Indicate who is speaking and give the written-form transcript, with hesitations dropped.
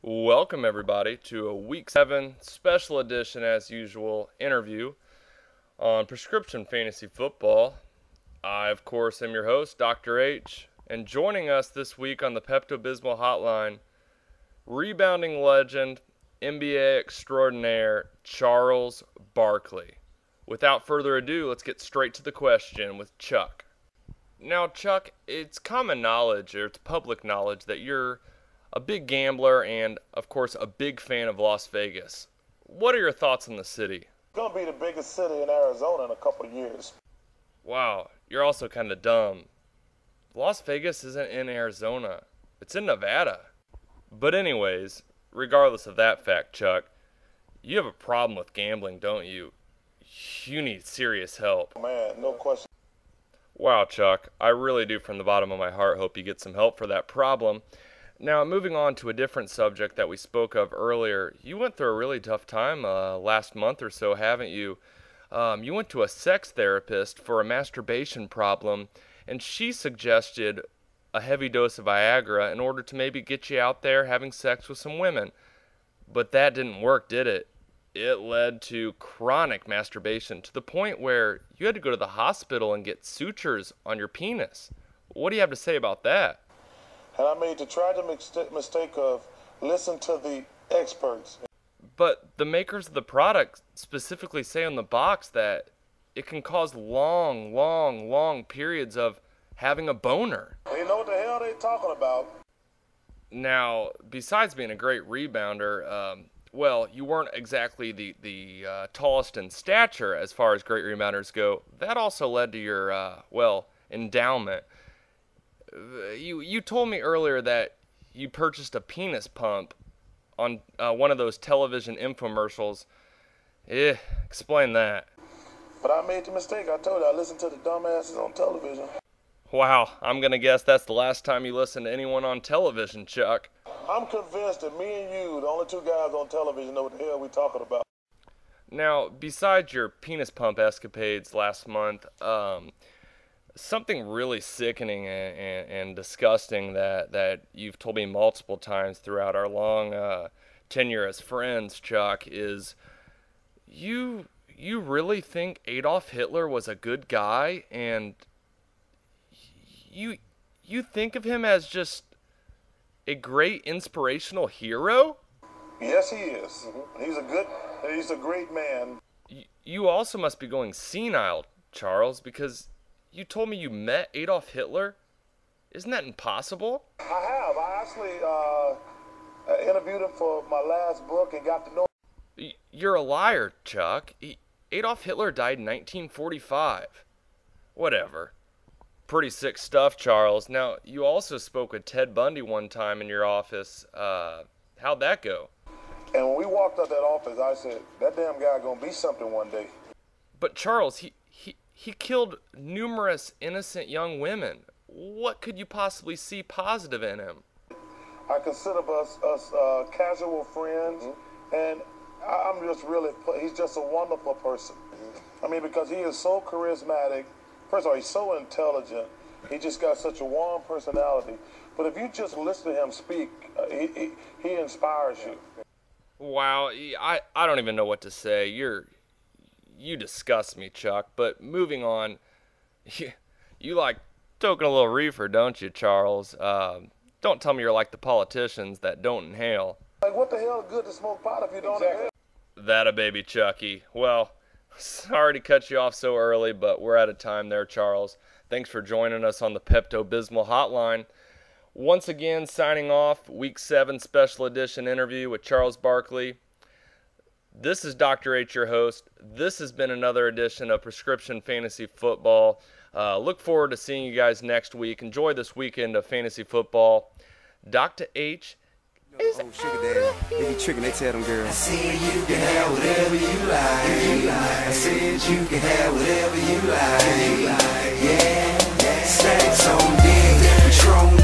Speaker 1: Welcome everybody to a Week 7 special edition, as usual, interview on prescription fantasy football. I, of course, am your host, Dr. H, and joining us this week on the Pepto-Bismol hotline, rebounding legend, NBA extraordinaire, Charles Barkley. Without further ado, let's get straight to the question with Chuck. Now, Chuck, it's common knowledge, or it's public knowledge, that you're a big gambler and, of course, a big fan of Las Vegas. What are your thoughts on the city?
Speaker 2: It's going to be the biggest city in Arizona in a couple of years.
Speaker 1: Wow, you're also kind of dumb. Las Vegas isn't in Arizona. It's in Nevada. But anyways, regardless of that fact, Chuck, you have a problem with gambling, don't you? You need serious help.
Speaker 2: Man, no question.
Speaker 1: Wow, Chuck, I really do from the bottom of my heart hope you get some help for that problem. Now, moving on to a different subject that we spoke of earlier, you went through a really tough time last month or so, haven't you? You went to a sex therapist for a masturbation problem, and she suggested a heavy dose of Viagra in order to maybe get you out there having sex with some women. But that didn't work, did it? It led to chronic masturbation to the point where you had to go to the hospital and get sutures on your penis. What do you have to say about that?
Speaker 2: And I made the tragic mistake of listen to the experts.
Speaker 1: But the makers of the product specifically say on the box that it can cause long periods of having a boner.
Speaker 2: They know what the hell they're talking about.
Speaker 1: Now, besides being a great rebounder, well, you weren't exactly the tallest in stature as far as great rebounders go. That also led to your, endowment. You told me earlier that you purchased a penis pump on one of those television infomercials. Explain that.
Speaker 2: But I made the mistake. I told you, I listened to the dumbasses on television.
Speaker 1: Wow, I'm going to guess that's the last time you listened to anyone on television, Chuck.
Speaker 2: I'm convinced that me and you, the only two guys on television, know what the hell we're talking about.
Speaker 1: Now, besides your penis pump escapades last month, something really sickening and disgusting that you've told me multiple times throughout our long tenure as friends, Chuck, is you really think Adolf Hitler was a good guy, and you think of him as just a great inspirational hero?
Speaker 2: Yes, he is. He's a great man.
Speaker 1: You also must be going senile, Charles, because you told me you met Adolf Hitler. Isn't that impossible?
Speaker 2: I have. I actually interviewed him for my last book and got to know him.
Speaker 1: You're a liar, Chuck. Adolf Hitler died in 1945. Whatever. Pretty sick stuff, Charles. Now, you also spoke with Ted Bundy one time in your office. How'd that go?
Speaker 2: And when we walked out that office, I said, that damn guy gonna be something one day.
Speaker 1: But Charles, he killed numerous innocent young women. What could you possibly see positive in him?
Speaker 2: I consider us casual friends, and he's just a wonderful person. I mean, because he is so charismatic. First of all, he's so intelligent. He just got such a warm personality. But if you just listen to him speak, he inspires you.
Speaker 1: Wow, I don't even know what to say. You disgust me, Chuck. But moving on, you like toking a little reefer, don't you, Charles? Don't tell me you're like the politicians that don't inhale.
Speaker 2: Like, what the hell is good to smoke pot if you don't inhale?
Speaker 1: That a baby, Chucky. Well, sorry to cut you off so early, but we're out of time there, Charles. Thanks for joining us on the Pepto-Bismol hotline. Once again, signing off, Week 7 special edition interview with Charles Barkley. This is Dr. H, your host. This has been another edition of Prescription Fantasy Football. Look forward to seeing you guys next week. Enjoy this weekend of fantasy football. Dr. H is
Speaker 3: sugar daddy. They be tricking, they tell them girls.
Speaker 4: I said you can have whatever you like. I said you can have whatever you like. Yeah, sex on dick, Patron